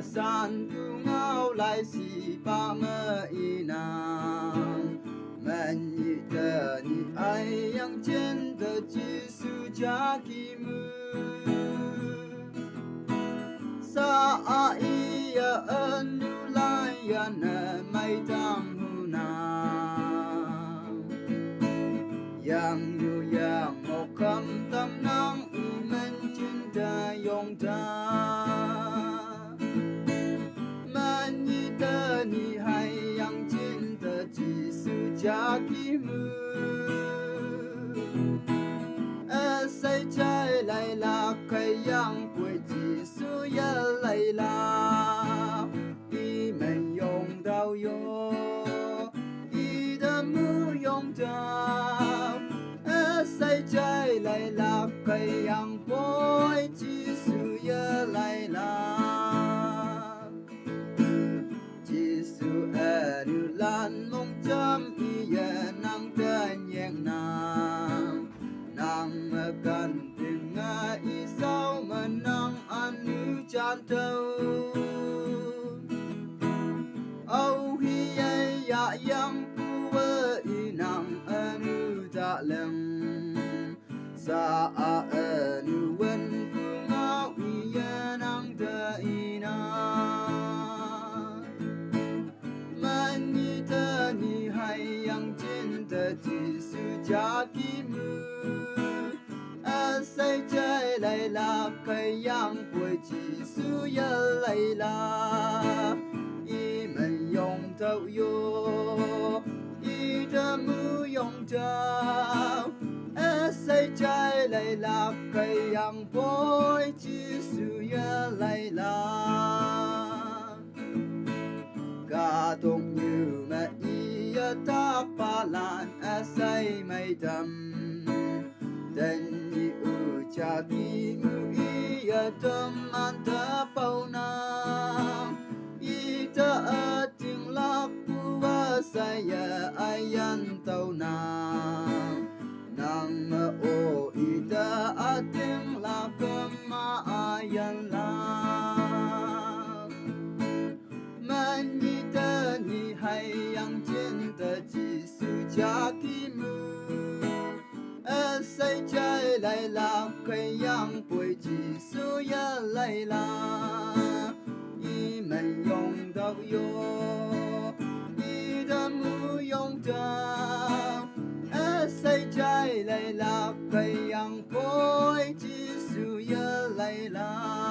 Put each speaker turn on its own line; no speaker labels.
san tu ngao lai si pa mơ y nam men yi de ni ai yang chen de ji su cha ki mu sa a i ya en nu lai ya na mai tam hu na yang yu yang một khâm tâm nang y men chin da yong da man yi de ni hai yang chin de ji su cha ki mu a sai chai lai la kai yang quay ji su ya lai la y men yong dao yo y de mu yong dao say trái lại là cây yang bối chỉ sự ya lại là chỉ sự như lan mong chăm y ya nang ta nhang nang cần tình ai sao mà nang ăn như chan thâu âu hi ya yang pu y nang anu ta leng sa a nu wen ku ngao y ya nang ta ina man ni ta ni hai yang chin ta ji su cha ki mu a sai chai lai la kai yang quay ji su ya lai la y men yong tao yo y da mu yong tao say trái lại là cây yang bối chỉ sự ya lại là cả tung như mẹ ia ta pa lan say mây đầm tên như cha đi mu ia tâm an ta bao na ita ting lak puwa saya ayan tau na nang o ita ating la kemaayan la man ita ni hai yang cinta ji su cha ki mu sai trái lại là cây yang bồi ji su ya lại la y men yong dao yo y da mu yong dao say trái lại là cây yang bối chỉ sự ya lại là